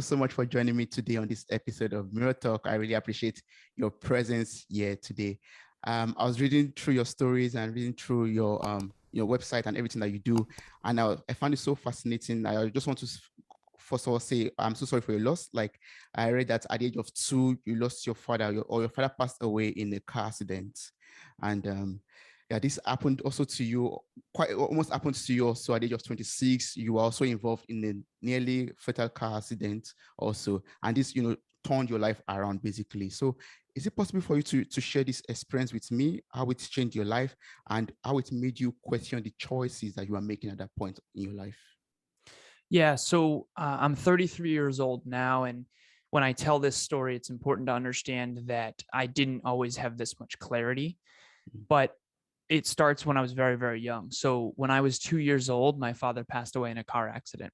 so much for joining me today on this episode of Mirror Talk. I really appreciate your presence here today. I was reading through your stories and reading through your website and everything that you do, and I found it so fascinating. I just want to first of all say I'm so sorry for your loss. Like, I read that at the age of 2, you lost your father, your father passed away in a car accident, and yeah, this happened also to you, quite almost happened to you also at the age of 26. You were also involved in a nearly fatal car accident also, and this turned your life around basically. So is it possible for you to share this experience with me, how it changed your life and how it made you question the choices that you are making at that point in your life? Yeah, so I'm 33 years old now, and when I tell this story, it's important to understand that I didn't always have this much clarity, but it starts when I was very, very young. So when I was 2 years old, my father passed away in a car accident,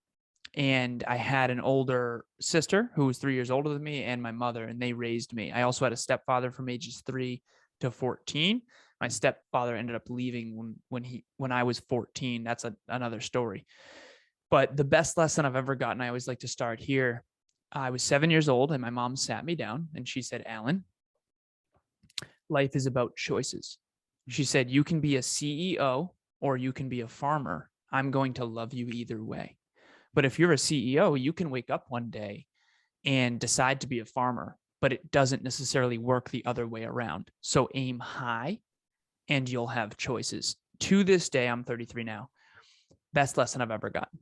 and I had an older sister who was 3 years older than me, and my mother, and they raised me. I also had a stepfather from ages 3 to 14. My stepfather ended up leaving when I was 14. That's another story. But the best lesson I've ever gotten, I always like to start here. I was 7 years old and my mom sat me down and she said, "Alan, life is about choices." She said, "You can be a CEO or you can be a farmer. I'm going to love you either way. But if you're a CEO, you can wake up one day and decide to be a farmer, but it doesn't necessarily work the other way around. So aim high and you'll have choices." To this day, I'm 33 now. Best lesson I've ever gotten.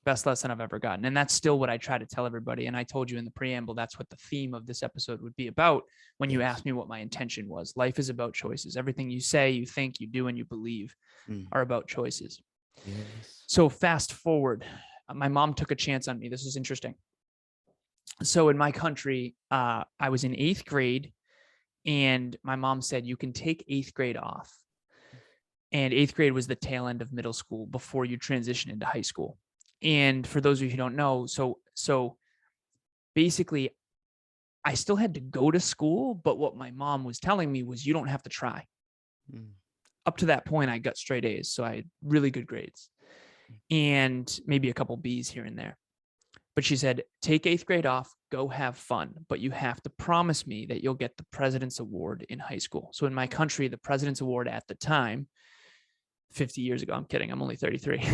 Best lesson I've ever gotten. And that's still what I try to tell everybody. And I told you in the preamble, that's what the theme of this episode would be about when you asked me what my intention was. Life is about choices. Everything you say, you think, you do, and you believe are about choices. Yes. So fast forward, my mom took a chance on me. This is interesting. So in my country, I was in 8th grade and my mom said, "You can take 8th grade off." And 8th grade was the tail end of middle school before you transition into high school. And for those of you who don't know, so basically I still had to go to school, but what my mom was telling me was you don't have to try. Up to that point, I got straight A's. So I had really good grades and maybe a couple B's here and there. But she said, take 8th grade off, go have fun, but you have to promise me that you'll get the President's Award in high school. So in my country, the President's Award at the time, 50 years ago, I'm kidding, I'm only 33,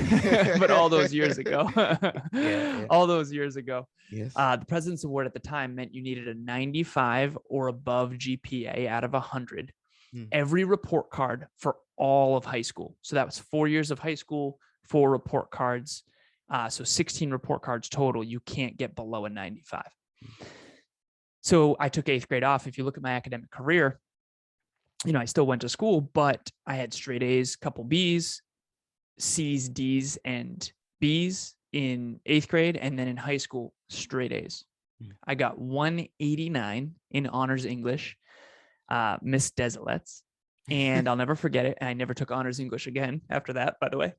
but all those years ago, all those years ago, Yes. The President's Award at the time meant you needed a 95 or above GPA out of 100, every report card for all of high school. So that was 4 years of high school, 4 report cards. So 16 report cards total. You can't get below a 95. So I took 8th grade off. If you look at my academic career, I still went to school, but I had straight A's, couple B's, C's, D's, and B's in 8th grade. And then in high school, straight A's. I got 189 in honors English, Miss Desilets. And I'll never forget it. And I never took honors English again after that, by the way,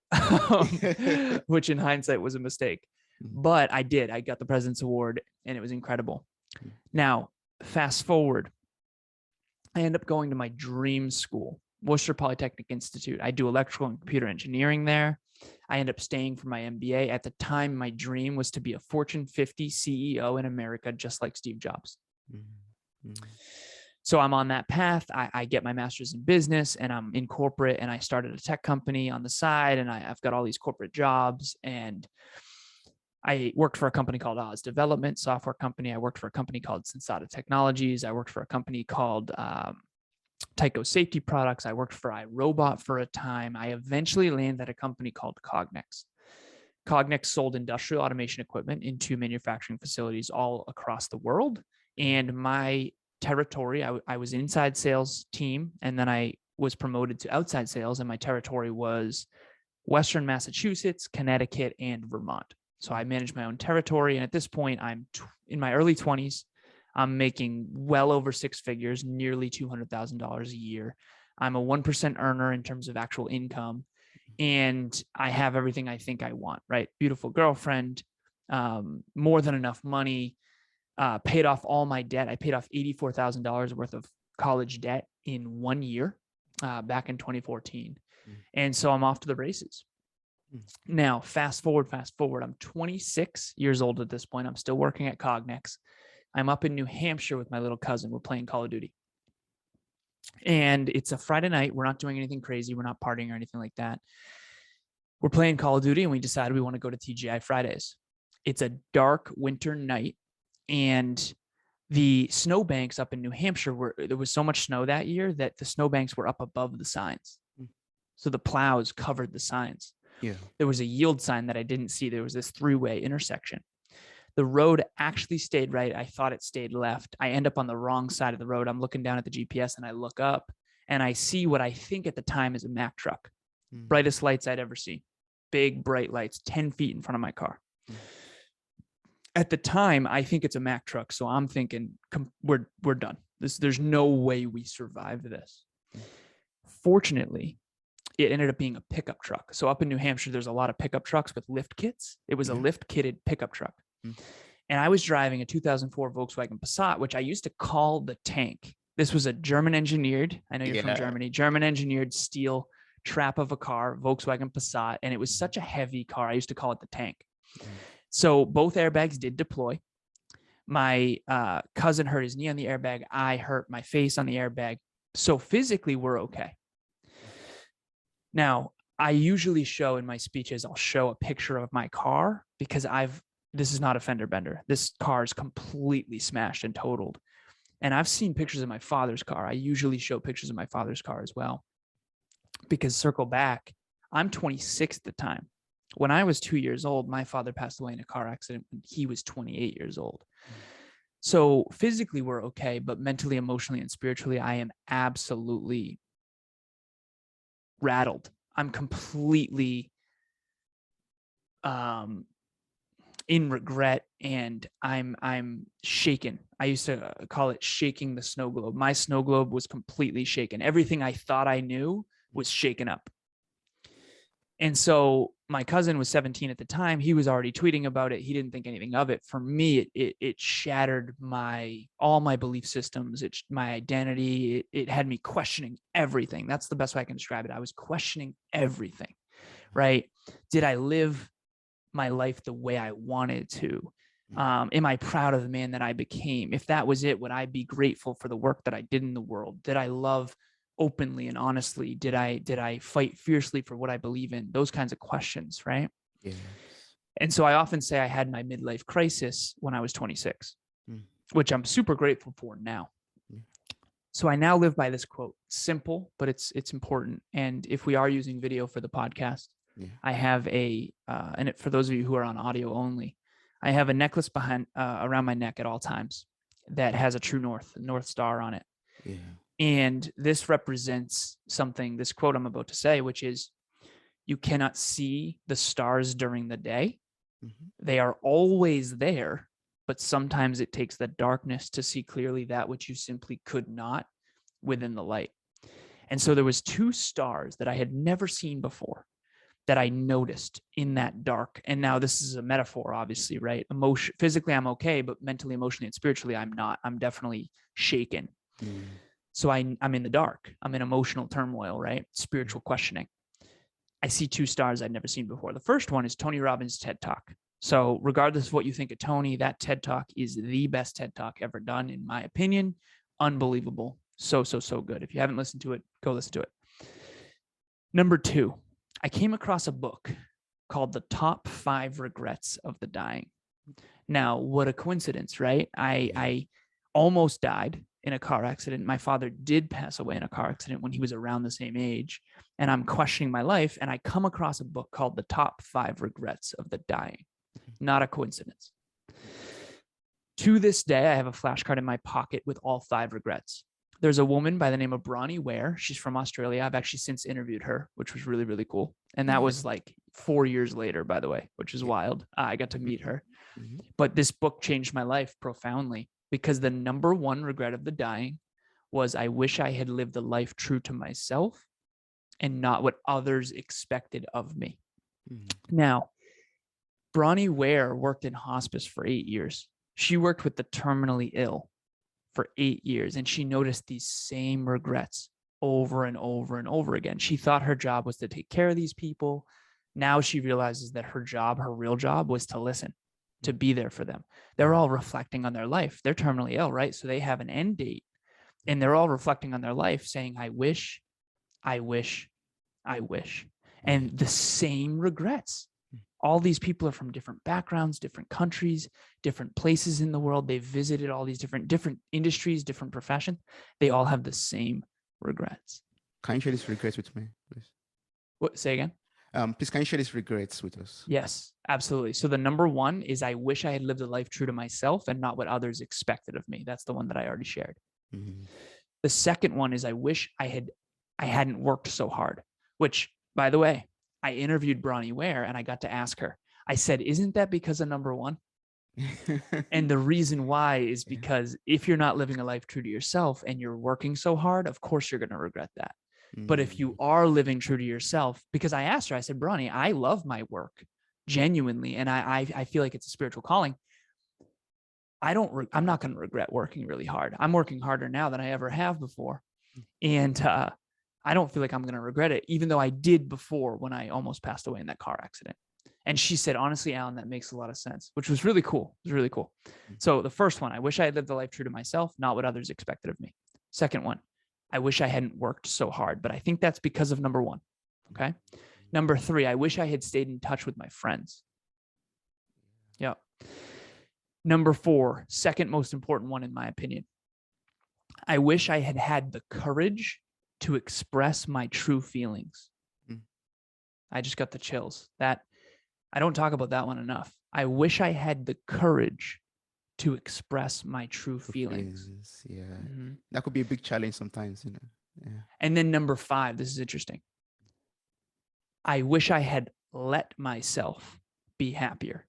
which in hindsight was a mistake. But I did. I got the President's Award and it was incredible. Now, fast forward. I end up going to my dream school, Worcester Polytechnic Institute. I do electrical and computer engineering there. I end up staying for my MBA. At the time, my dream was to be a Fortune 50 CEO in America, just like Steve Jobs. So I'm on that path. I get my master's in business and I'm in corporate and I started a tech company on the side and I've got all these corporate jobs and I worked for a company called Oz Development, software company. I worked for a company called Sensata Technologies. I worked for a company called Tyco Safety Products. I worked for iRobot for a time. I eventually landed at a company called Cognex. Cognex sold industrial automation equipment into manufacturing facilities all across the world. And my territory, I was inside sales team, and then I was promoted to outside sales, and my territory was Western Massachusetts, Connecticut, and Vermont. So I managed my own territory. And at this point, I'm in my early 20s. I'm making well over 6 figures, nearly $200,000 a year. I'm a 1% earner in terms of actual income. And I have everything I think I want, right? Beautiful girlfriend, more than enough money, paid off all my debt. I paid off $84,000 worth of college debt in 1 year back in 2014. And so I'm off to the races. Now, fast forward. I'm 26 years old at this point. I'm still working at Cognex. I'm up in New Hampshire with my little cousin. We're playing Call of Duty. And it's a Friday night. We're not doing anything crazy. We're not partying or anything like that. We're playing Call of Duty, and we decided we want to go to TGI Fridays. It's a dark winter night, and the snowbanks up in New Hampshire there was so much snow that year that the snowbanks were up above the signs. So the plows covered the signs. Yeah. There was a yield sign that I didn't see. There was this 3-way intersection. The road actually stayed right. I thought it stayed left. I end up on the wrong side of the road. I'm looking down at the GPS, and I look up, and I see what I think at the time is a Mack truck. Brightest lights I'd ever seen. Big, bright lights, 10 feet in front of my car. At the time, I think it's a Mack truck. So I'm thinking, we're done. There's no way we survive this. Fortunately, it ended up being a pickup truck. So up in New Hampshire, there's a lot of pickup trucks with lift kits. It was a lift kitted pickup truck. And I was driving a 2004 Volkswagen Passat, which I used to call the tank. This was a German engineered, I know you're from Germany, German engineered steel trap of a car, Volkswagen Passat. And it was such a heavy car. I used to call it the tank. So both airbags did deploy. My cousin hurt his knee on the airbag. I hurt my face on the airbag. So physically, we're okay. Now, I usually show in my speeches, I'll show a picture of my car because this is not a fender bender. This car is completely smashed and totaled. And I've seen pictures of my father's car. I usually show pictures of my father's car as well. Because circle back, I'm 26 at the time. When I was 2 years old, my father passed away in a car accident when he was 28 years old. So physically, we're okay, but mentally, emotionally, and spiritually, I am absolutely rattled. I'm completely in regret, and I'm shaken. I used to call it shaking the snow globe. My snow globe was completely shaken. Everything I thought I knew was shaken up. And so my cousin was 17 at the time. He was already tweeting about it. He didn't think anything of it. For me, it shattered all my belief systems. My identity. It had me questioning everything. That's the best way I can describe it. I was questioning everything, right? Did I live my life the way I wanted to? Am I proud of the man that I became? If that was it, would I be grateful for the work that I did in the world? Did I love openly and honestly? Did I fight fiercely for what I believe in? Those kinds of questions, right? Yeah. And so I often say I had my midlife crisis when I was 26, which I'm super grateful for now. So I now live by this quote, simple, but it's important. And if we are using video for the podcast, I have and for those of you who are on audio only, I have a necklace around my neck at all times that has a true North Star on it. Yeah. And this represents something, this quote I'm about to say, which is, you cannot see the stars during the day. They are always there, but sometimes it takes the darkness to see clearly that which you simply could not within the light. And so there was 2 stars that I had never seen before that I noticed in that dark. And now this is a metaphor, obviously, right? Physically, I'm okay, but mentally, emotionally, and spiritually, I'm not. I'm definitely shaken. So I'm in the dark. I'm in emotional turmoil, right? Spiritual questioning. I see 2 stars I'd never seen before. The first one is Tony Robbins' TED Talk. So regardless of what you think of Tony, that TED Talk is the best TED Talk ever done, in my opinion. Unbelievable. So good. If you haven't listened to it, go listen to it. Number 2, I came across a book called The Top 5 Regrets of the Dying. Now, what a coincidence, right? I almost died in a car accident. My father did pass away in a car accident when he was around the same age. And I'm questioning my life. And I come across a book called The Top 5 Regrets of the Dying. Not a coincidence. To this day, I have a flashcard in my pocket with all 5 regrets. There's a woman by the name of Bronnie Ware. She's from Australia. I've actually since interviewed her, which was really, really cool. And that was like 4 years later, by the way, which is wild. I got to meet her. But this book changed my life profoundly, because the number 1 regret of the dying was, I wish I had lived a life true to myself and not what others expected of me. Now, Bronnie Ware worked in hospice for 8 years. She worked with the terminally ill for 8 years, and she noticed these same regrets over and over and over again. She thought her job was to take care of these people, Now she realizes that her job, her real job, was to listen, to be there for them. They're all reflecting on their life. They're terminally ill, right? So they have an end date, and they're all reflecting on their life saying, I wish, I wish, I wish. And the same regrets. All these people are from different backgrounds, different countries, different places in the world. They've visited all these different industries, different professions. They all have the same regrets. Can you share these regrets with me, please? What? Say again? Please, can you share these regrets with us? Yes, absolutely. So the number one is I wish I had lived a life true to myself and not what others expected of me. That's the one that I already shared. Mm-hmm. The second one is I wish I hadn't worked so hard, which, by the way, I interviewed Bronnie Ware and I got to ask her. I said, isn't that because of number one? And the reason why is because if you're not living a life true to yourself and you're working so hard, of course you're going to regret that. But if you are living true to yourself, because I asked her, I said, Bronnie, I love my work genuinely, and I feel like it's a spiritual calling. I'm not going to regret working really hard. I'm working harder now than I ever have before. And I don't feel like I'm going to regret it, even though I did before when I almost passed away in that car accident. And she said, honestly, Alan, that makes a lot of sense, which was really cool. It was really cool. So the first one, I wish I had lived a life true to myself, not what others expected of me. Second one, I wish I hadn't worked so hard, but I think that's because of number one. Okay. Number three, I wish I had stayed in touch with my friends. Yeah. Number four, second most important one, in my opinion. I wish I had had the courage to express my true feelings. I just got the chills. That I don't talk about that one enough. I wish I had the courage to express my true feelings. Yeah. Mm-hmm. That could be a big challenge sometimes, you know. Yeah. And then number five, this is interesting. I wish I had let myself be happier.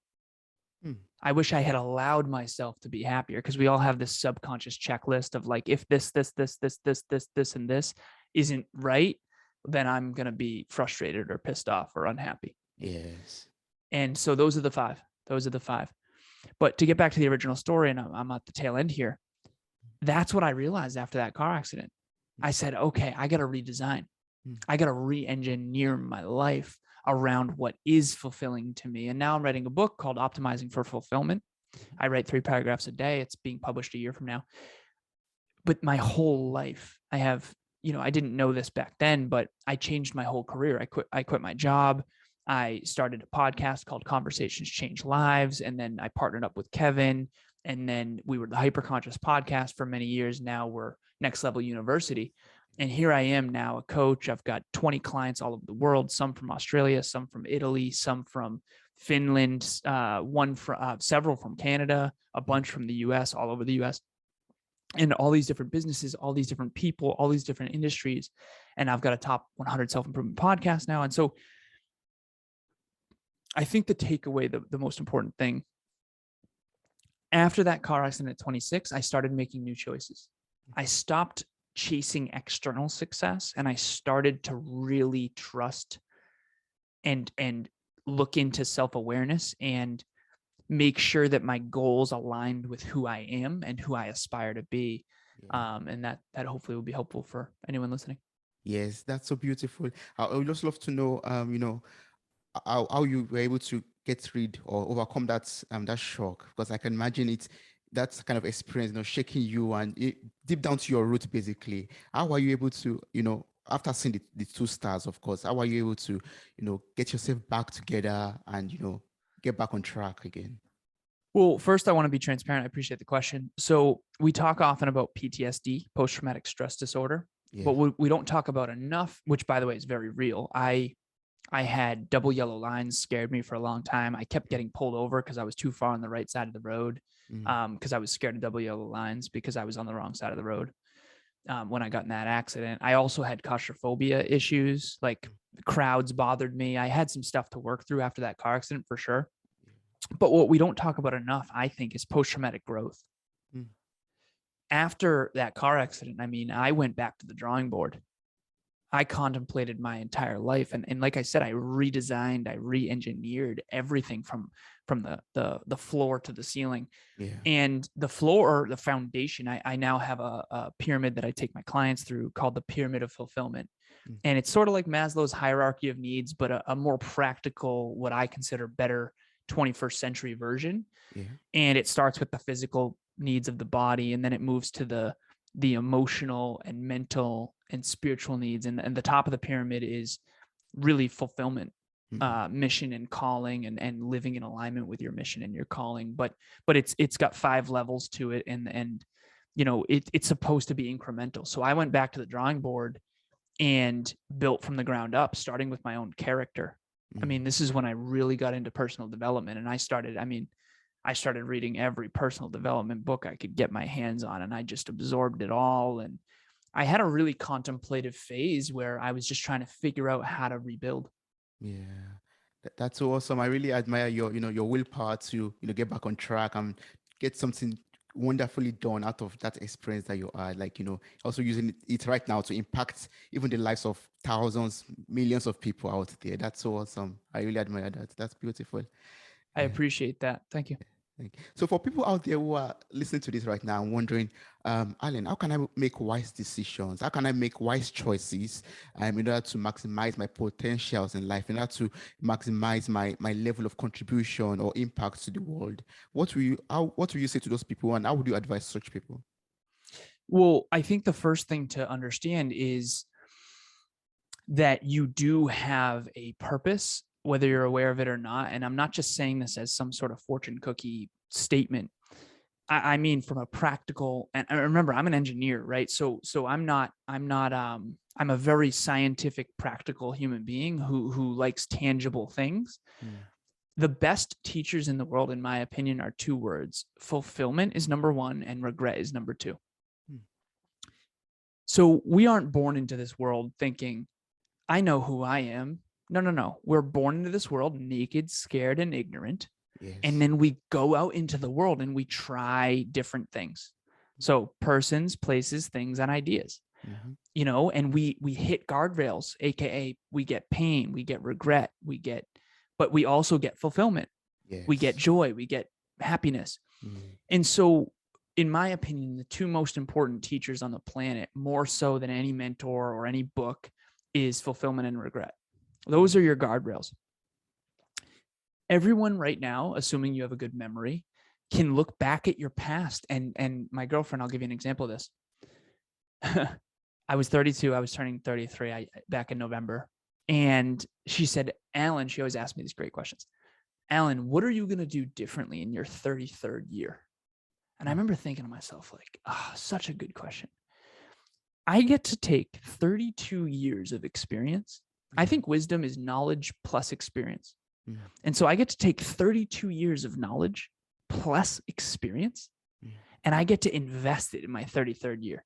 I wish I had allowed myself to be happier, because we all have this subconscious checklist of like, if this, and this isn't right, then I'm going to be frustrated or pissed off or unhappy. Yes. And so those are the five. But to get back to the original story, and I'm at the tail end here, that's what I realized after that car accident. I said, okay, I got to redesign. I got to re-engineer my life around what is fulfilling to me. And now I'm writing a book called Optimizing for Fulfillment. I write 3 paragraphs a day. It's being published a year from now. But my whole life, I have, I didn't know this back then, but I changed my whole career. I quit my job. I started a podcast called Conversations Change Lives. And then I partnered up with Kevin. And then we were the Hyperconscious Podcast for many years. Now we're Next Level University. And here I am now, a coach. I've got 20 clients all over the world, some from Australia, some from Italy, some from Finland, several from Canada, a bunch from the US, all over the US, and all these different businesses, all these different people, all these different industries. And I've got a top 100 self-improvement podcast now. And so I think the takeaway, the most important thing, after that car accident at 26, I started making new choices. I stopped chasing external success, and I started to really trust and look into self-awareness and make sure that my goals aligned with who I am and who I aspire to be. And that hopefully will be helpful for anyone listening. Yes, that's so beautiful. I would just love to know, how you were able to get rid or overcome that shock, because I can imagine that's kind of experience, shaking you and deep down to your roots, basically. How are you able to, after seeing the 2 stars, of course, how are you able to, get yourself back together and, get back on track again? Well, first, I want to be transparent. I appreciate the question. So we talk often about PTSD, post-traumatic stress disorder, but we don't talk about enough, which, by the way, is very real. I had double yellow lines, scared me for a long time. I kept getting pulled over because I was too far on the right side of the road, because I was scared of double yellow lines because I was on the wrong side of the road when I got in that accident. I also had claustrophobia issues, like crowds bothered me. I had some stuff to work through after that car accident for sure. But what we don't talk about enough, I think, is post-traumatic growth. After that car accident, I went back to the drawing board. I contemplated my entire life. And like I said, I redesigned, I re-engineered everything from the floor to the ceiling. And the floor, the foundation, I now have a pyramid that I take my clients through called the Pyramid of Fulfillment. And it's sort of like Maslow's hierarchy of needs, but a more practical, what I consider better 21st century version. Yeah. And it starts with the physical needs of the body, and then it moves to the emotional and mental and spiritual needs. And the top of the pyramid is really fulfillment, mission and calling, and living in alignment with your mission and your calling. But it's got 5 levels to it, and you know, it's supposed to be incremental. So I went back to the drawing board and built from the ground up, starting with my own character. I mean, this is when I really got into personal development, and I started reading every personal development book I could get my hands on, and I just absorbed it all. And I had a really contemplative phase where I was just trying to figure out how to rebuild. Yeah. That's awesome. I really admire your willpower to, get back on track and get something wonderfully done out of that experience that you are, like, also using it right now to impact even the lives of thousands, millions of people out there. That's so awesome. I really admire that. That's beautiful. I appreciate that. Thank you. So for people out there who are listening to this right now and wondering, Alan, how can I make wise decisions? How can I make wise choices in order to maximize my potentials in life, in order to maximize my level of contribution or impact to the world? What will you say to those people, and how would you advise such people? Well, I think the first thing to understand is that you do have a purpose, whether you're aware of it or not. And I'm not just saying this as some sort of fortune cookie statement. I mean, from a practical, and remember, I'm an engineer, right? So I'm a very scientific, practical human being who likes tangible things. The best teachers in the world, in my opinion, are 2 words. Fulfillment is number 1, and regret is number 2. So we aren't born into this world thinking, I know who I am. No. We're born into this world naked, scared, and ignorant. Yes. And then we go out into the world and we try different things. So persons, places, things, and ideas, and we hit guardrails, AKA we get pain, we get regret, but we also get fulfillment. Yes. We get joy, we get happiness. And so, in my opinion, the 2 most important teachers on the planet, more so than any mentor or any book, is fulfillment and regret. Those are your guardrails. Everyone right now, assuming you have a good memory, can look back at your past. And my girlfriend, I'll give you an example of this. I was 32. I was turning 33 back in November. And she said, Alan, she always asked me these great questions. Alan, what are you going to do differently in your 33rd year? And I remember thinking to myself, like, such a good question. I get to take 32 years of experience. I think wisdom is knowledge plus experience. And so I get to take 32 years of knowledge plus experience, and I get to invest it in my 33rd year.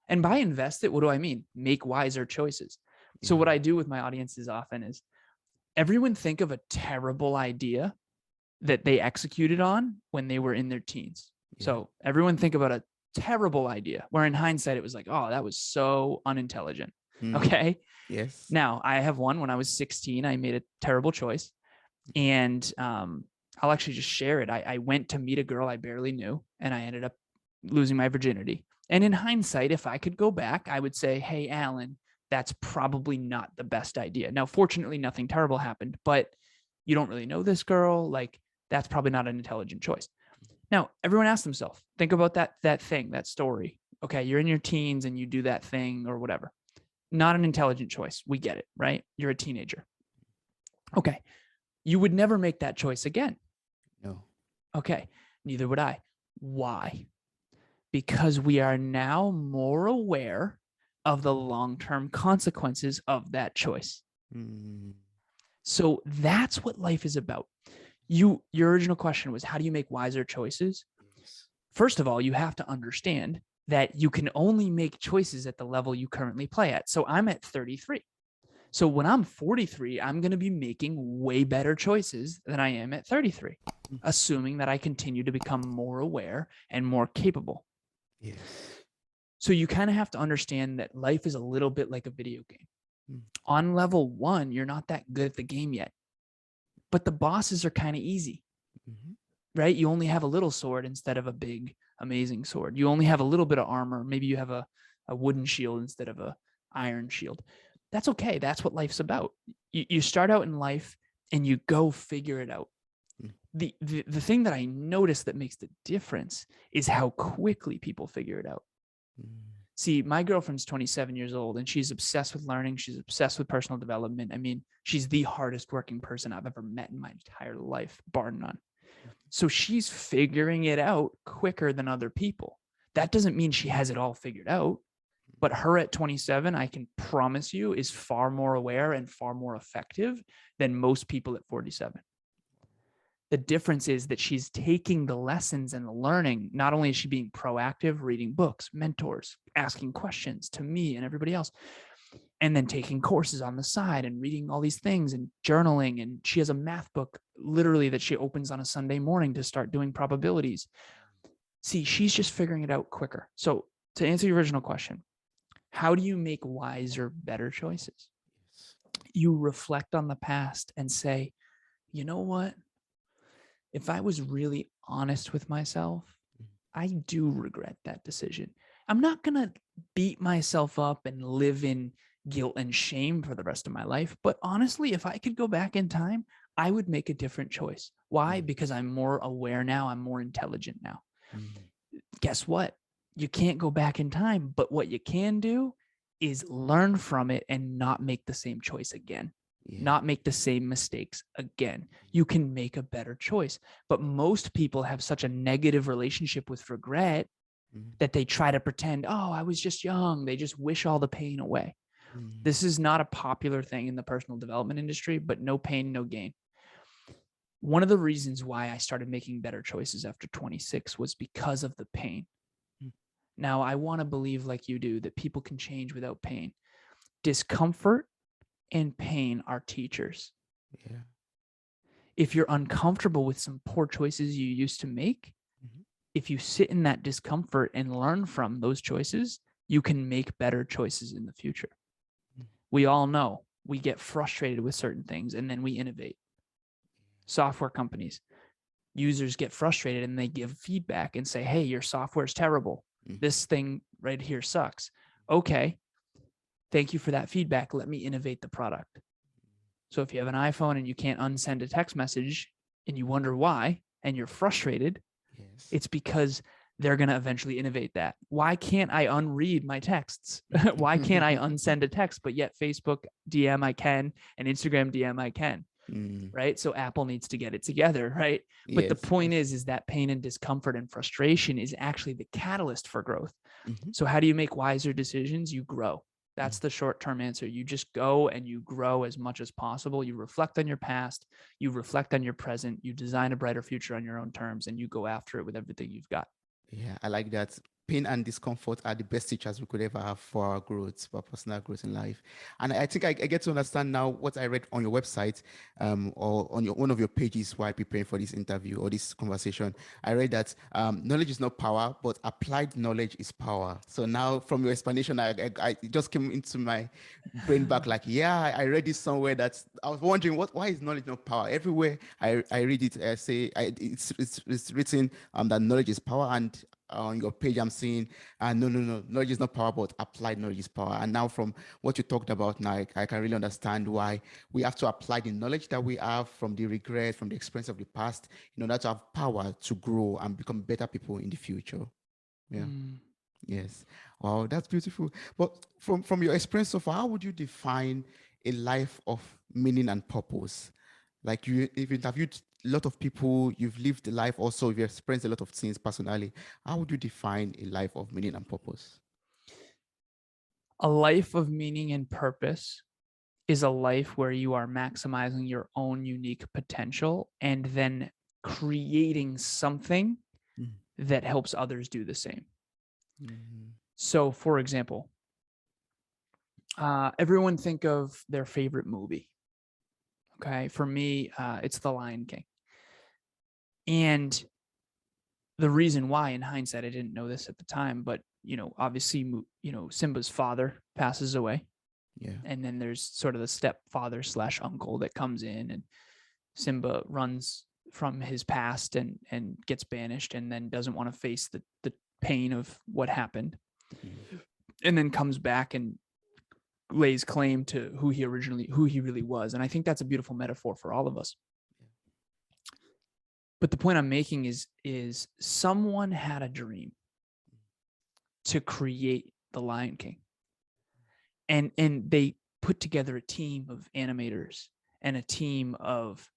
And by invest it, what do I mean? Make wiser choices. So what I do with my audiences often is, everyone think of a terrible idea that they executed on when they were in their teens. So everyone think about a terrible idea where in hindsight, it was like, oh, that was so unintelligent. Okay. Yes. Now I have one. When I was 16, I made a terrible choice. And I'll actually just share it. I went to meet a girl I barely knew, and I ended up losing my virginity. And in hindsight, if I could go back, I would say, hey, Alan, that's probably not the best idea. Now, fortunately, nothing terrible happened, but you don't really know this girl. Like, that's probably not an intelligent choice. Now, everyone asks themselves, think about that thing, that story. Okay, you're in your teens and you do that thing or whatever. Not an intelligent choice. We get it, right? You're a teenager. Okay. You would never make that choice again. No. Okay. Neither would I. Why? Because we are now more aware of the long-term consequences of that choice. So that's what life is about. Your original question was, how do you make wiser choices? First of all, you have to understand that you can only make choices at the level you currently play at. So I'm at 33. So when I'm 43, I'm going to be making way better choices than I am at 33, assuming that I continue to become more aware and more capable. Yes. So you kind of have to understand that life is a little bit like a video game. On level 1, you're not that good at the game yet, but the bosses are kind of easy, right? You only have a little sword instead of a big, amazing sword. You only have a little bit of armor. Maybe you have a wooden shield instead of a iron shield. That's okay. That's what life's about. You start out in life and you go figure it out. The thing that I noticed that makes the difference is how quickly people figure it out. See, my girlfriend's 27 years old and she's obsessed with learning. She's obsessed with personal development. I mean, she's the hardest working person I've ever met in my entire life, bar none. So she's figuring it out quicker than other people. That doesn't mean she has it all figured out, but her at 27, I can promise you, is far more aware and far more effective than most people at 47. The difference is that she's taking the lessons and the learning. Not only is she being proactive, reading books, mentors, asking questions to me and everybody else, and then taking courses on the side and reading all these things and journaling. And she has a math book literally that she opens on a Sunday morning to start doing probabilities. See, she's just figuring it out quicker. So to answer your original question, how do you make wiser, better choices? You reflect on the past and say, you know what? If I was really honest with myself, I do regret that decision. I'm not going to beat myself up and live in guilt and shame for the rest of my life. But honestly, if I could go back in time, I would make a different choice. Why? Because I'm more aware now. I'm more intelligent now. Guess what? You can't go back in time, but what you can do is learn from it and not make the same choice again. Not make the same mistakes again. You can make a better choice. But most people have such a negative relationship with regret that they try to pretend, oh, I was just young. They just wish all the pain away. This is not a popular thing in the personal development industry, but no pain, no gain. One of the reasons why I started making better choices after 26 was because of the pain. Now, I want to believe, like you do, that people can change without pain. Discomfort and pain are teachers. If you're uncomfortable with some poor choices you used to make, if you sit in that discomfort and learn from those choices, you can make better choices in the future. We all know we get frustrated with certain things and then we innovate. Software companies, users get frustrated and they give feedback and say, hey, your software is terrible. This thing right here sucks. Okay. Thank you for that feedback. Let me innovate the product. So if you have an iPhone and you can't unsend a text message and you wonder why, and you're frustrated, it's because they're going to eventually innovate that. Why can't I unread my texts? Why can't I unsend a text, but yet Facebook DM I can and Instagram DM I can, right? So Apple needs to get it together, right? But the point is that pain and discomfort and frustration is actually the catalyst for growth. So how do you make wiser decisions? You grow. That's the short-term answer. You just go and you grow as much as possible. You reflect on your past, you reflect on your present, you design a brighter future on your own terms, and you go after it with everything you've got. Yeah, I like that. Pain and discomfort are the best teachers we could ever have for our growth, for our personal growth in life. And I think I get to understand now what I read on your website, or on one of your pages while preparing for this interview or this conversation. I read that knowledge is not power, but applied knowledge is power. So now from your explanation, I it just came into my brain back like, yeah, I read this somewhere that I was wondering why is knowledge not power? Everywhere I read it, I say it's written that knowledge is power, and on your page, I'm seeing, no, knowledge is not power, but applied knowledge is power. And now from what you talked about now, I can really understand why we have to apply the knowledge that we have from the regret, from the experience of the past, in order to have power to grow and become better people in the future. Yeah. Yes. Wow, that's beautiful. But from your experience so far, how would you define a life of meaning and purpose? Like if you interviewed a lot of people, you've lived a life also, you've experienced a lot of things personally. How would you define a life of meaning and purpose? A life of meaning and purpose is a life where you are maximizing your own unique potential and then creating something that helps others do the same. So, for example, everyone think of their favorite movie. Okay. For me, it's The Lion King. And the reason why, in hindsight, I didn't know this at the time, but, obviously, Simba's father passes away. Yeah. And then there's sort of the stepfather / uncle that comes in, and Simba runs from his past and gets banished and then doesn't want to face the pain of what happened. And then comes back and lays claim to who he really was. And I think that's a beautiful metaphor for all of us. But the point I'm making is someone had a dream to create the Lion King. And they put together a team of animators and a team of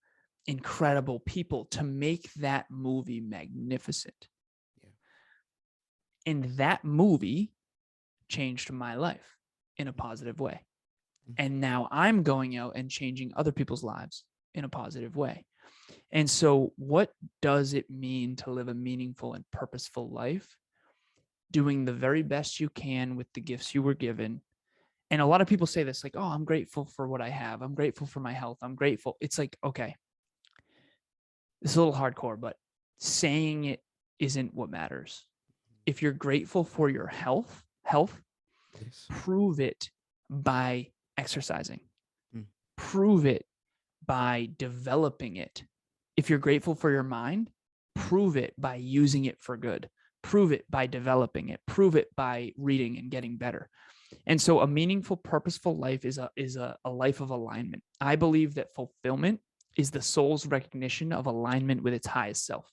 incredible people to make that movie magnificent. Yeah. And that movie changed my life in a positive way. And now I'm going out and changing other people's lives in a positive way. And so what does it mean to live a meaningful and purposeful life? Doing the very best you can with the gifts you were given. And a lot of people say this, like, oh, I'm grateful for what I have. I'm grateful for my health. I'm grateful. It's like, okay, it's a little hardcore, but saying it isn't what matters. If you're grateful for your health, yes, prove it by exercising. Prove it by developing it. If you're grateful for your mind, prove it by using it for good. Prove it by developing it. Prove it by reading and getting better. And so a meaningful, purposeful life is a life of alignment. I believe that fulfillment is the soul's recognition of alignment with its highest self.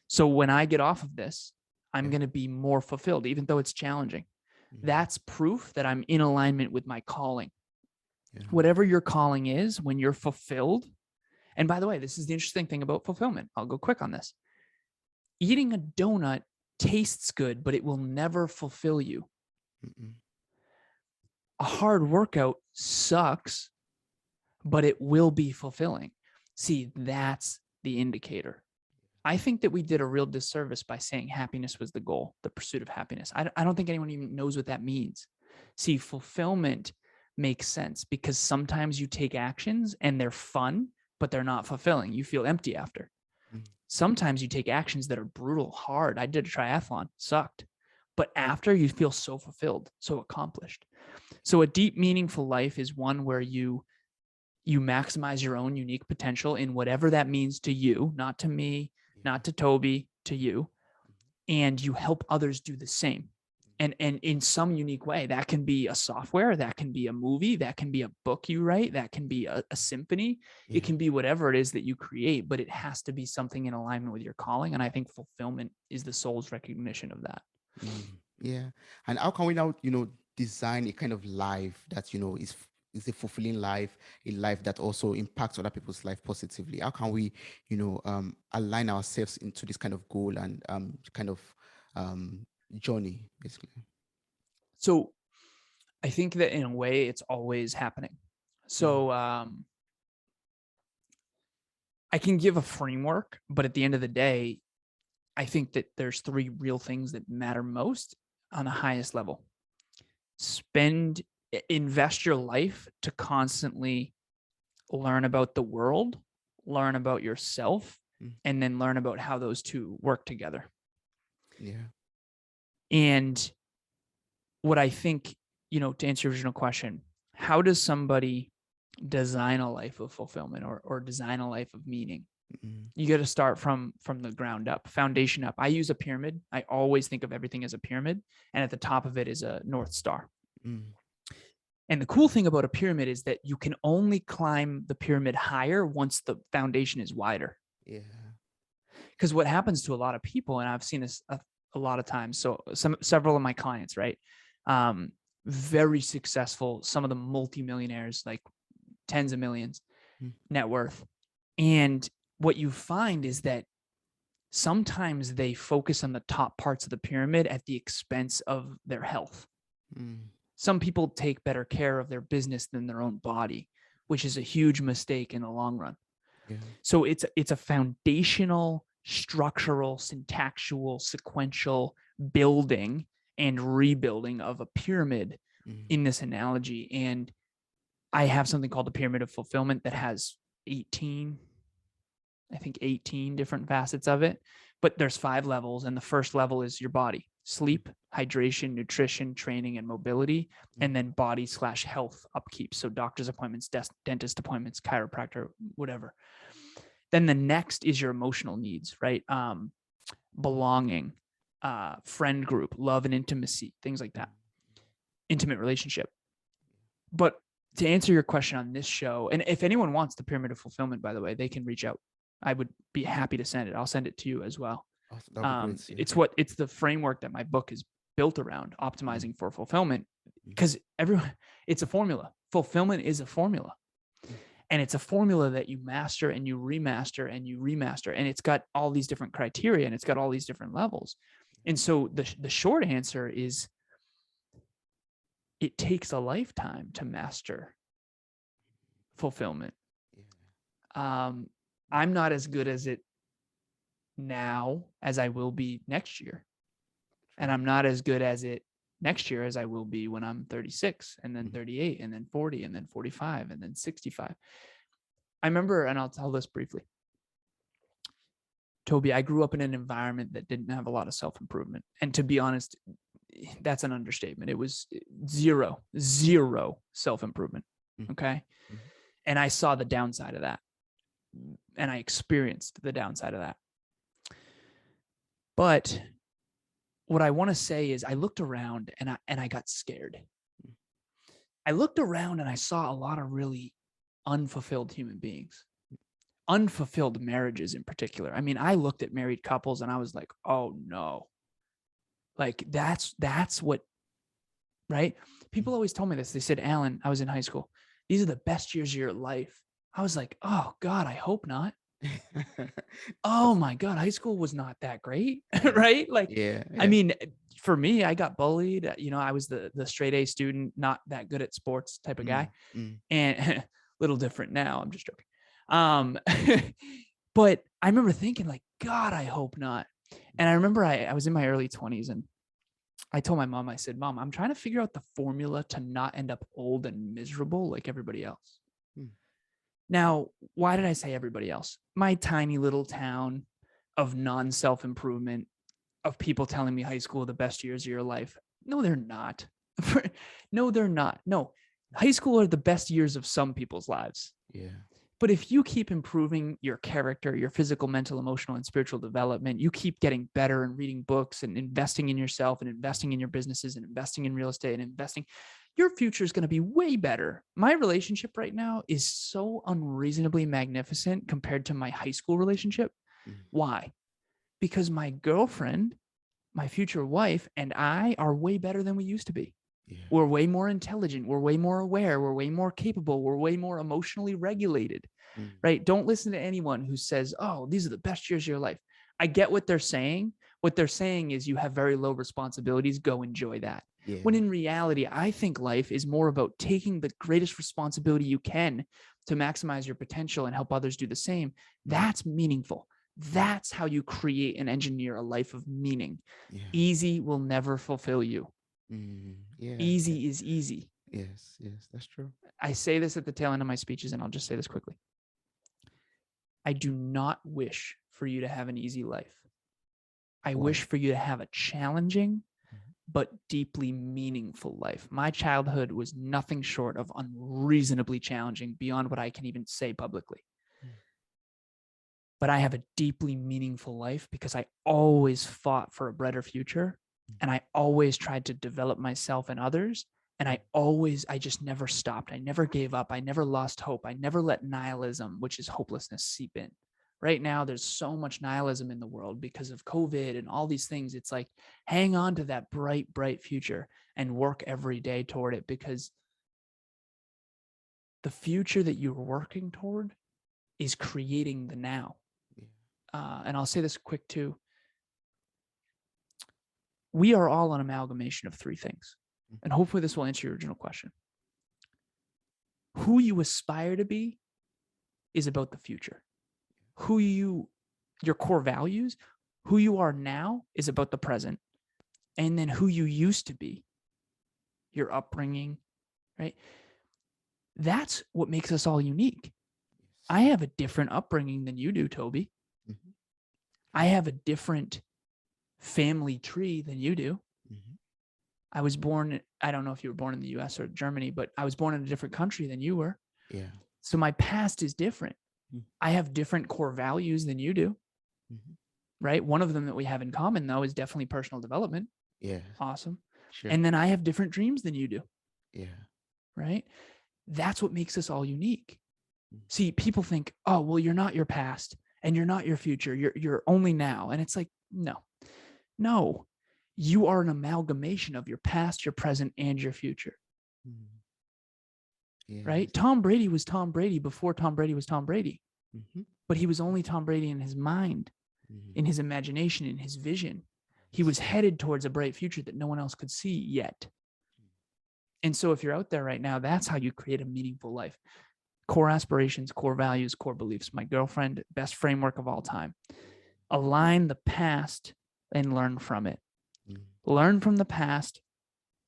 So when I get off of this, I'm going to be more fulfilled, even though it's challenging. That's proof that I'm in alignment with my calling. Whatever your calling is, when you're fulfilled. And by the way, this is the interesting thing about fulfillment. I'll go quick on this. Eating a donut tastes good, but it will never fulfill you. A hard workout sucks, but it will be fulfilling. See, that's the indicator. I think that we did a real disservice by saying happiness was the goal, the pursuit of happiness. I don't think anyone even knows what that means. See, fulfillment makes sense because sometimes you take actions and they're fun, but they're not fulfilling. You feel empty after. Sometimes you take actions that are brutal, hard. I did a triathlon, sucked. But after, you feel so fulfilled, so accomplished. So a deep, meaningful life is one where you maximize your own unique potential in whatever that means to you, not to me, not to Toby, to you. And you help others do the same. And in some unique way, that can be a software, that can be a movie, that can be a book you write, that can be a symphony. It can be whatever it is that you create, but it has to be something in alignment with your calling. And I think fulfillment is the soul's recognition of that. Yeah. And how can we now, design a kind of life that, is a fulfilling life, a life that also impacts other people's life positively? How can we, align ourselves into this kind of goal and kind of journey, basically? So I think that in a way it's always happening. So I can give a framework, but at the end of the day, I think that there's three real things that matter most on the highest level. Invest your life to constantly learn about the world, learn about yourself, and then learn about how those two work together. Yeah. And what I think, to answer your original question, how does somebody design a life of fulfillment or design a life of meaning? You got to start from the ground up, foundation up. I use a pyramid. I always think of everything as a pyramid. And at the top of it is a North Star. And the cool thing about a pyramid is that you can only climb the pyramid higher once the foundation is wider. Yeah. Because what happens to a lot of people, and I've seen this a lot of times. So several of my clients, right? Very successful, some of them multimillionaires, like tens of millions net worth. And what you find is that sometimes they focus on the top parts of the pyramid at the expense of their health. Some people take better care of their business than their own body, which is a huge mistake in the long run. Yeah. So it's a foundational, structural, syntactual, sequential building and rebuilding of a pyramid in this analogy. And I have something called the pyramid of fulfillment that has 18 different facets of it, but there's 5 levels. And the first level is your body: sleep, hydration, nutrition, training, and mobility, and then body/health upkeep. So doctor's appointments, dentist appointments, chiropractor, whatever. Then the next is your emotional needs, right? Belonging, friend group, love and intimacy, things like that. Intimate relationship. But to answer your question on this show, and if anyone wants the Pyramid of Fulfillment, by the way, they can reach out. I would be happy to send it. I'll send it to you as well. Awesome. That'd be great. Yeah. It's the framework that my book is built around, optimizing for fulfillment, Mhm. because it's a formula. Fulfillment is a formula. And it's a formula that you master and you remaster and you remaster. And it's got all these different criteria and it's got all these different levels. And so the short answer is it takes a lifetime to master fulfillment. I'm not as good as it now as I will be next year. And I'm not as good as it next year as I will be when I'm 36 and then 38 and then 40 and then 45 and then 65. I remember, and I'll tell this briefly. Toby, I grew up in an environment that didn't have a lot of self-improvement. And to be honest, that's an understatement. It was zero self-improvement. Okay. And I saw the downside of that. And I experienced the downside of that. But what I want to say is I looked around and I got scared. I looked around and I saw a lot of really unfulfilled human beings, unfulfilled marriages in particular. I mean, I looked at married couples and I was like, oh no, like that's what, right? People always told me this. They said, Alan, I was in high school. These are the best years of your life. I was like, oh God, I hope not. Oh my God, high school was not that great, right? Like, yeah. I mean, for me, I got bullied. I was the straight A student, not that good at sports type of guy, and a little different now. I'm just joking. But I remember thinking like, God, I hope not. And I remember I was in my early 20s and I told my mom, I said, Mom, I'm trying to figure out the formula to not end up old and miserable like everybody else. Now, why did I say everybody else? My tiny little town of non-self-improvement, of people telling me high school are the best years of your life. No, they're not. No, they're not. No, high school are the best years of some people's lives. Yeah. But if you keep improving your character, your physical, mental, emotional, and spiritual development, you keep getting better and reading books and investing in yourself and investing in your businesses and investing in real estate and investing, your future is going to be way better. My relationship right now is so unreasonably magnificent compared to my high school relationship. Why? Because my girlfriend, my future wife, and I are way better than we used to be. Yeah. We're way more intelligent. We're way more aware. We're way more capable. We're way more emotionally regulated, right? Don't listen to anyone who says, oh, these are the best years of your life. I get what they're saying. What they're saying is you have very low responsibilities. Go enjoy that. Yeah. When in reality, I think life is more about taking the greatest responsibility you can to maximize your potential and help others do the same. That's meaningful. That's how you create and engineer a life of meaning. Yeah. Easy will never fulfill you. Yeah. Easy is easy. Yes, that's true. I say this at the tail end of my speeches, and I'll just say this quickly. I do not wish for you to have an easy life. I wish for you to have a challenging but deeply meaningful life. My childhood was nothing short of unreasonably challenging beyond what I can even say publicly. But I have a deeply meaningful life because I always fought for a brighter future. And I always tried to develop myself and others. And I just never stopped. I never gave up. I never lost hope. I never let nihilism, which is hopelessness, seep in. Right now, there's so much nihilism in the world because of COVID and all these things. It's like, hang on to that bright, bright future and work every day toward it, because the future that you're working toward is creating the now. And I'll say this quick too. We are all an amalgamation of three things. And hopefully this will answer your original question. Who you aspire to be is about the future. Your core values, who you are now is about the present. And then who you used to be, your upbringing, right? That's what makes us all unique. I have a different upbringing than you do, Toby. I have a different family tree than you do. I was born, I don't know if you were born in the US or Germany, but I was born in a different country than you were. Yeah. So my past is different. I have different core values than you do. Right? One of them that we have in common, though, is definitely personal development. Yeah. Awesome. Sure. And then I have different dreams than you do. Yeah. right? That's what makes us all unique. Mm. See, people think, oh, well, you're not your past and you're not your future. You're only now. And it's like, no, you are an amalgamation of your past, your present, and your future. Mm. Yes. Right? Tom Brady was Tom Brady before Tom Brady was Tom Brady, Mm-hmm. but he was only Tom Brady in his mind, Mm-hmm. in his imagination, in his vision. He was headed towards a bright future that no one else could see yet. And so if you're out there right now, that's how you create a meaningful life. Core aspirations, core values, core beliefs. My girlfriend, best framework of all time. Align the past and learn from it. Learn from the past,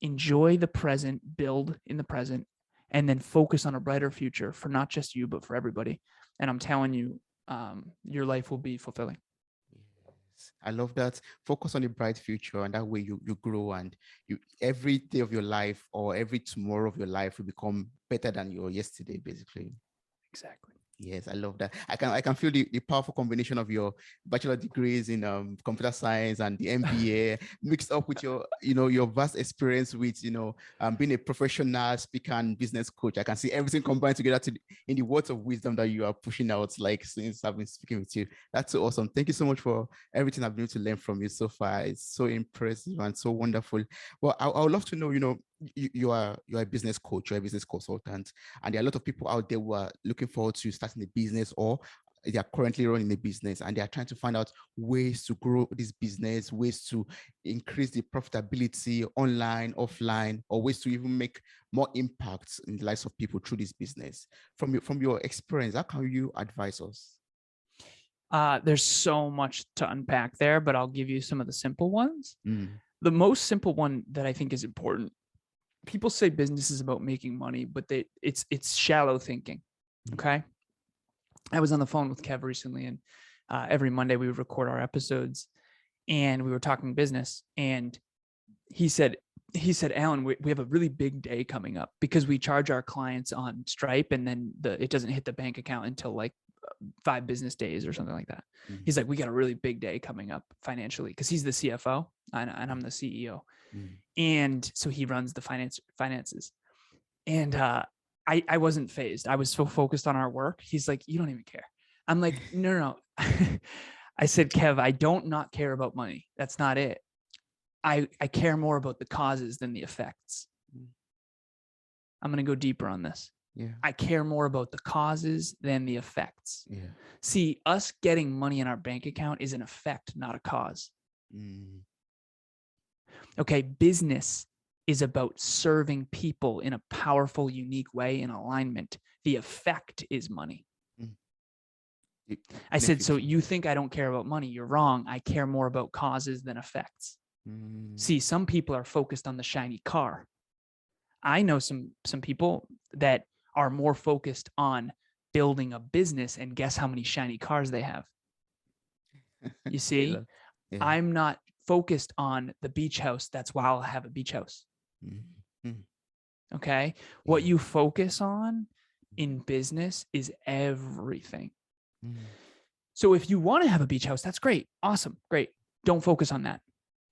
enjoy the present, build in the present, and then focus on a brighter future for not just you, but for everybody. And I'm telling you, your life will be fulfilling. Yes. I love that. Focus on a bright future, and that way you grow, and you every day of your life or every tomorrow of your life will become better than your yesterday, basically. Exactly. Yes, I love that. I can feel the powerful combination of your bachelor degrees in computer science and the MBA mixed up with your vast experience with being a professional speaker and business coach. I can see everything combined together in the words of wisdom that you are pushing out, like since I've been speaking with you. That's so awesome. Thank you so much for everything I've been able to learn from you so far. It's so impressive and so wonderful. Well, I would love to know, you're a business coach, you're a business consultant, and there are a lot of people out there who are looking forward to starting a business, or they are currently running a business and they are trying to find out ways to grow this business, ways to increase the profitability online, offline, or ways to even make more impact in the lives of people through this business. From your experience, how can you advise us? There's so much to unpack there, but I'll give you some of the simple ones. Mm. The most simple one that I think is important. People say business is about making money, but it's shallow thinking. Okay. I was on the phone with Kev recently, and every Monday we would record our episodes, and we were talking business. And he said, Alan, we have a really big day coming up because we charge our clients on Stripe, and then it doesn't hit the bank account until like 5 business days or something like that. Mm. He's like, we got a really big day coming up financially, because he's the CFO and I'm the CEO. Mm. And so he runs the finances. And I wasn't phased. I was so focused on our work. He's like, you don't even care. I'm like, no. I said, Kev, I don't not care about money. That's not it. I care more about the causes than the effects. I'm going to go deeper on this. Yeah. I care more about the causes than the effects. Yeah. See, us getting money in our bank account is an effect, not a cause. Mm. Okay, business is about serving people in a powerful, unique way in alignment. The effect is money. Mm. I said, so you think I don't care about money? You're wrong. I care more about causes than effects. Mm. See, some people are focused on the shiny car. I know some people that are more focused on building a business, and guess how many shiny cars they have? You see, Yeah. I'm not focused on the beach house. That's why I'll have a beach house. Mm-hmm. Okay. What you focus on in business is everything. Mm. So if you want to have a beach house, that's great. Awesome. Great. Don't focus on that.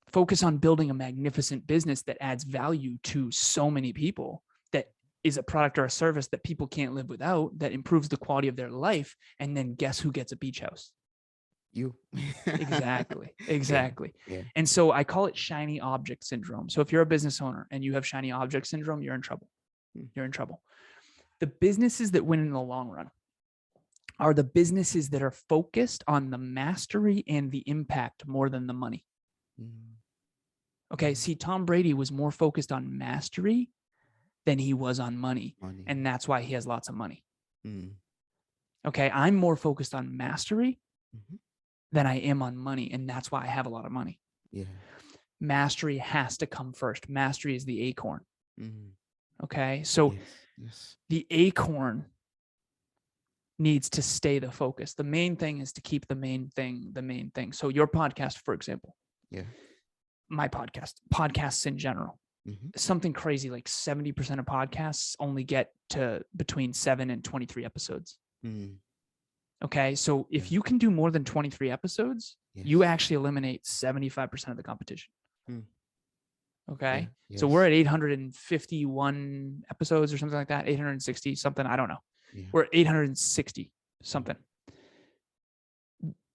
Focus on building a magnificent business that adds value to so many people, that is a product or a service that people can't live without, that improves the quality of their life. And then guess who gets a beach house? You. Exactly. Yeah. And so I call it shiny object syndrome. So if you're a business owner and you have shiny object syndrome, you're in trouble. You're in trouble. The businesses that win in the long run are the businesses that are focused on the mastery and the impact more than the money. Okay. See, Tom Brady was more focused on mastery than he was on money. And that's why he has lots of money. Okay. I'm more focused on mastery than I am on money. And that's why I have a lot of money. Yeah. Mastery has to come first. Mastery is the acorn. Okay. So yes. The acorn needs to stay the focus. The main thing is to keep the main thing. So your podcast, for example. Yeah. My podcasts in general. Something crazy like 70% of podcasts only get to between 7 and 23 episodes. Okay. So if you can do more than 23 episodes, you actually eliminate 75% of the competition. Okay. Yeah. So we're Yes. at 851 episodes or something like that, 860 something. I don't know. Yeah. We're at 860 something.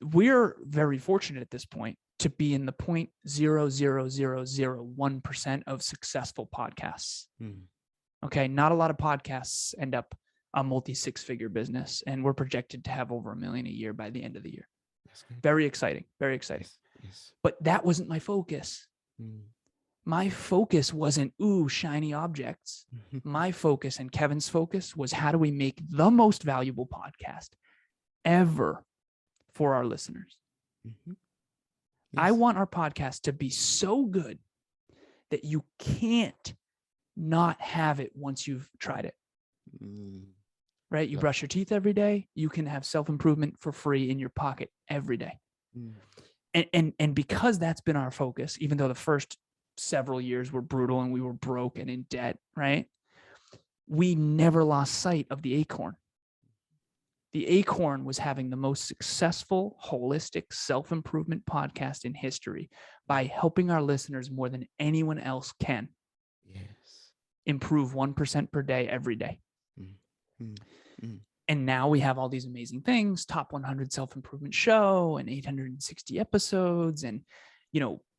We're very fortunate at this point to be in the 0.00001% of successful podcasts. Okay. Not a lot of podcasts end up a multi six-figure business, and we're projected to have over $1 million a year by the end of the year. That's good. Very exciting. Very exciting. Yes. But that wasn't my focus. My focus wasn't, shiny objects. My focus and Kevin's focus was, how do we make the most valuable podcast ever for our listeners? Yes. I want our podcast to be so good that you can't not have it once you've tried it. Right? You brush your teeth every day. You can have self-improvement for free in your pocket every day. And because that's been our focus, even though the first several years were brutal and we were broke and in debt, right? We never lost sight of the acorn. The acorn was having the most successful, holistic self-improvement podcast in history by helping our listeners more than anyone else can. Yes. Improve 1% per day every day. And now we have all these amazing things, top 100 self-improvement show and 860 episodes. And,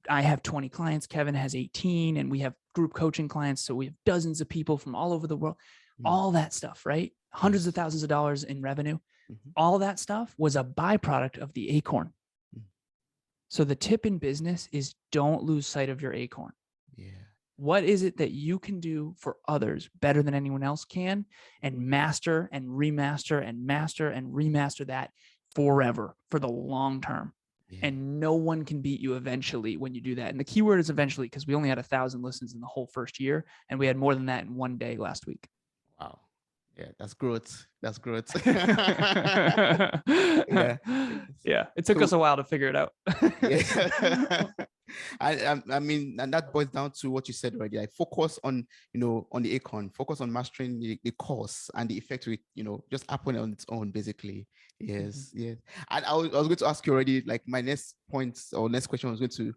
I have 20 clients, Kevin has 18, and we have group coaching clients. So we have dozens of people from all over the world, all that stuff, right? Hundreds of thousands of dollars in revenue. All that stuff was a byproduct of the acorn. So the tip in business is, don't lose sight of your acorn. What is it that you can do for others better than anyone else can, and master and remaster and master and remaster that forever, for the long term. And no one can beat you eventually when you do that. And the key word is eventually, because we only had 1,000 listens in the whole first year, and we had more than that in one day last week. Wow. Yeah, that's growth. That's growth. Yeah. It took us a while to figure it out. I mean, and that boils down to what you said already. Like, focus on, on the acorn, focus on mastering the course, and the effect will, just happen on its own, basically. Yes. And I was going to ask you already, like, my next point or next question was going to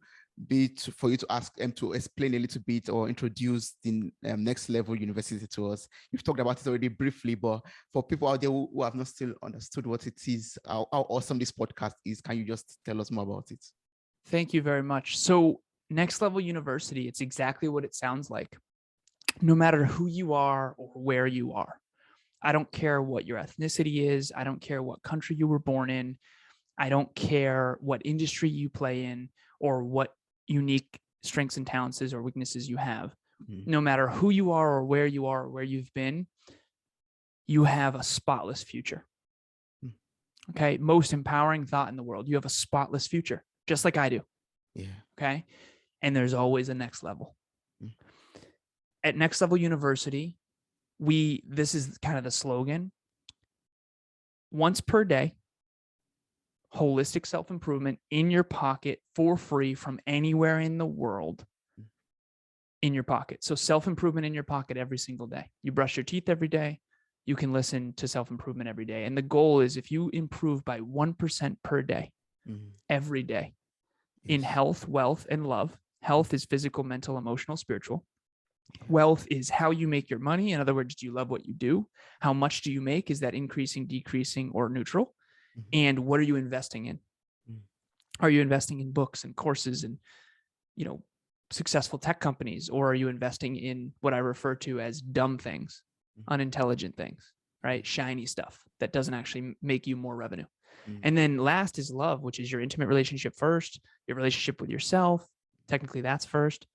be for you to ask them to explain a little bit or introduce the Next Level University to us. You've talked about it already briefly, but for people out there who have not still understood what it is, how awesome this podcast is, can you just tell us more about it? Thank you very much. So Next Level University, it's exactly what it sounds like. No matter who you are or where you are, I don't care what your ethnicity is. I don't care what country you were born in. I don't care what industry you play in or what unique strengths and talents or weaknesses you have. No matter who you are or where you've been, you have a spotless future. Okay. Most empowering thought in the world. You have a spotless future, just like I do. Okay. And there's always a next level. At Next Level University, this is kind of the slogan: once per day, holistic self-improvement in your pocket for free from anywhere in the world, in your pocket. So self-improvement in your pocket every single day. You brush your teeth every day. You can listen to self-improvement every day. And the goal is, if you improve by 1% per day, every day, in health, wealth, and love. Health is physical, mental, emotional, spiritual. Wealth is how you make your money. In other words, do you love what you do? How much do you make? Is that increasing, decreasing, or neutral? And what are you investing in? Are you investing in books and courses and, successful tech companies? Or are you investing in what I refer to as dumb things, unintelligent things, right? Shiny stuff that doesn't actually make you more revenue. And then last is love, which is your intimate relationship first, your relationship with yourself. Technically, that's first.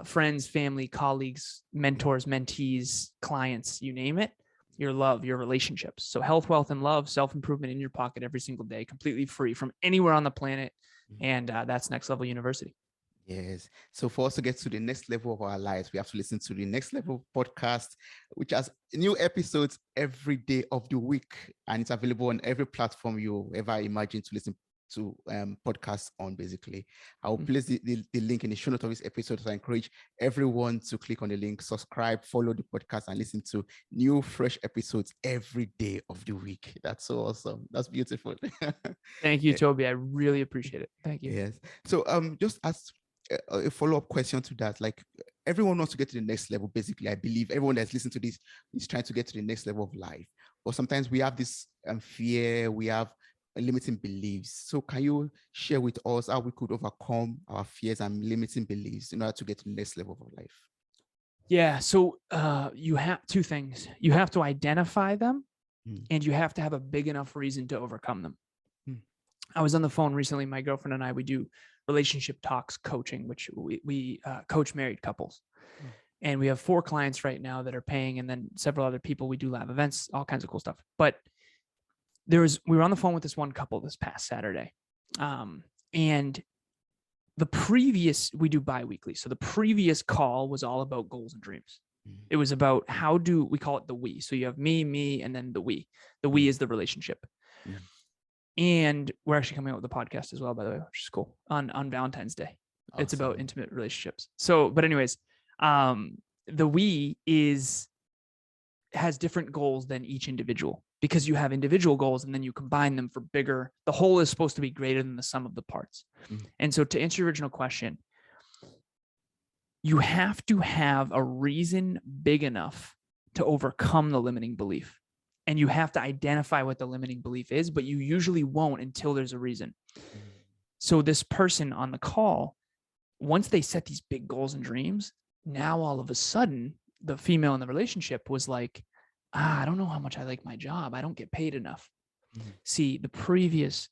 Friends, family, colleagues, mentors, mentees, clients, you name it, your love, your relationships. So health, wealth, and love, self-improvement in your pocket every single day, completely free from anywhere on the planet. And that's Next Level University. Yes. So for us to get to the next level of our lives, we have to listen to the Next Level podcast, which has new episodes every day of the week. And it's available on every platform you ever imagine to listen to podcasts on, basically. I'll place the link in the show notes of this episode. So I encourage everyone to click on the link, subscribe, follow the podcast, and listen to new, fresh episodes every day of the week. That's so awesome. That's beautiful. Thank you, Toby. I really appreciate it. Thank you. Yes. So just as a follow-up question to that. Like, everyone wants to get to the next level. Basically, I believe everyone that's listening to this is trying to get to the next level of life. But sometimes we have this fear, we have limiting beliefs. So can you share with us how we could overcome our fears and limiting beliefs in order to get to the next level of life? Yeah. So you have two things. You have to identify them, and you have to have a big enough reason to overcome them. I was on the phone recently. My girlfriend and I, we do relationship talks coaching, which we coach married couples. And we have 4 clients right now that are paying, and then several other people. We do live events, all kinds of cool stuff. But we were on the phone with this one couple this past Saturday. And we do bi-weekly. So the previous call was all about goals and dreams. It was about we call it the we. So you have me, and then the we. The we is the relationship. And we're actually coming out with a podcast as well, by the way, which is cool, on Valentine's Day. Awesome. It's about intimate relationships. So, but anyways, the we has different goals than each individual, because you have individual goals and then you combine them for bigger. The whole is supposed to be greater than the sum of the parts. And so to answer your original question, you have to have a reason big enough to overcome the limiting belief. And you have to identify what the limiting belief is, but you usually won't until there's a reason. So this person on the call, once they set these big goals and dreams, now all of a sudden, the female in the relationship was like, I don't know how much I like my job. I don't get paid enough. See, the previous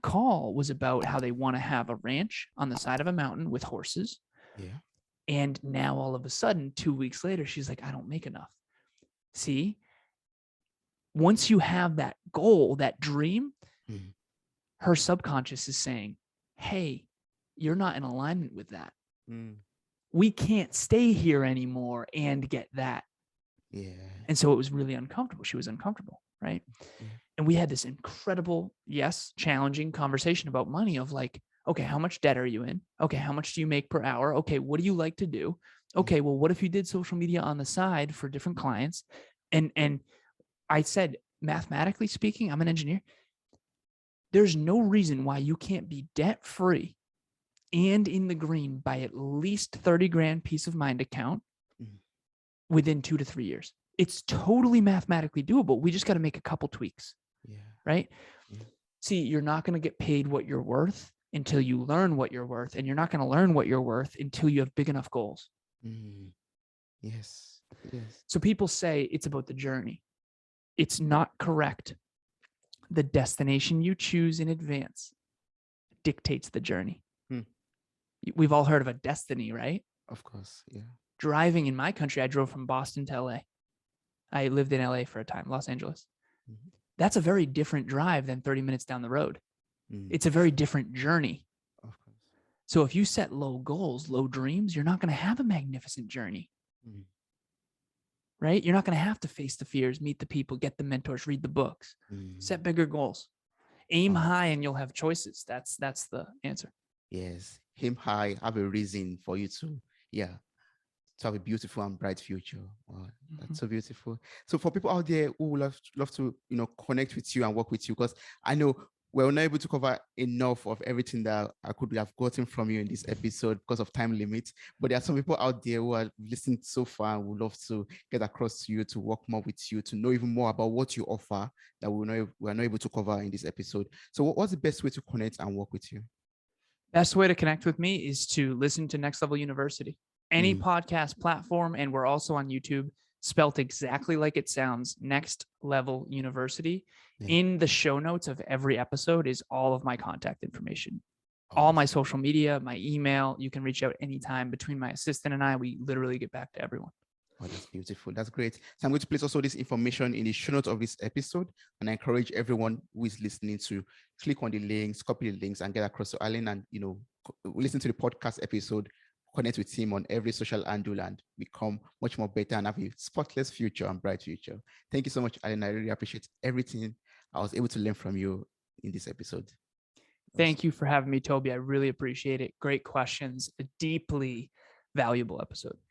call was about how they want to have a ranch on the side of a mountain with horses. Yeah. And now all of a sudden, 2 weeks later, she's like, I don't make enough. See, once you have that goal, that dream, her subconscious is saying, hey, you're not in alignment with that. We can't stay here anymore and get that. Yeah. And so it was really uncomfortable. She was uncomfortable, right? And we had this incredible, challenging conversation about money of like, okay, how much debt are you in? Okay, how much do you make per hour? Okay, what do you like to do? Okay, well, what if you did social media on the side for different clients? And I said, mathematically speaking, I'm an engineer. There's no reason why you can't be debt free and in the green by at least 30 grand peace of mind account within 2 to 3 years. It's totally mathematically doable. We just got to make a couple tweaks. Right? See, you're not going to get paid what you're worth until you learn what you're worth. And you're not going to learn what you're worth until you have big enough goals. Yes. So people say it's about the journey. It's not correct. The destination you choose in advance dictates the journey. We've all heard of a destiny, right? Of course, yeah. Driving in my country, I drove from Boston to LA. I lived in LA for a time, Los Angeles. That's a very different drive than 30 minutes down the road. It's a very different journey. Of course. So if you set low goals, low dreams, you're not going to have a magnificent journey. Right? You're not going to have to face the fears, meet the people, get the mentors, read the books, set bigger goals, aim high, and you'll have choices. That's the answer. Yes. Aim high, have a reason for you to have a beautiful and bright future. Wow, that's so beautiful. So for people out there who would love to, connect with you and work with you, because I know we're not able to cover enough of everything that I could have gotten from you in this episode because of time limits. But there are some people out there who are listening so far and would love to get across to you, to work more with you, to know even more about what you offer that we're not able to cover in this episode. So what's the best way to connect and work with you? Best way to connect with me is to listen to Next Level University, any podcast platform. And we're also on YouTube, spelt exactly like it sounds, Next Level University. In the show notes of every episode is all of my contact information, all my social media, my email. You can reach out anytime. Between my assistant and I, we literally get back to everyone. Oh, that's beautiful. That's great. So I'm going to place also this information in the show notes of this episode, and I encourage everyone who is listening to click on the links, copy the links, and get across to Alan, and listen to the podcast episode, connect with him on every social handle, and become much more better and have a spotless future and bright future. Thank you so much, Alan. I really appreciate everything I was able to learn from you in this episode. Thank you for having me, Toby. I really appreciate it. Great questions. A deeply valuable episode.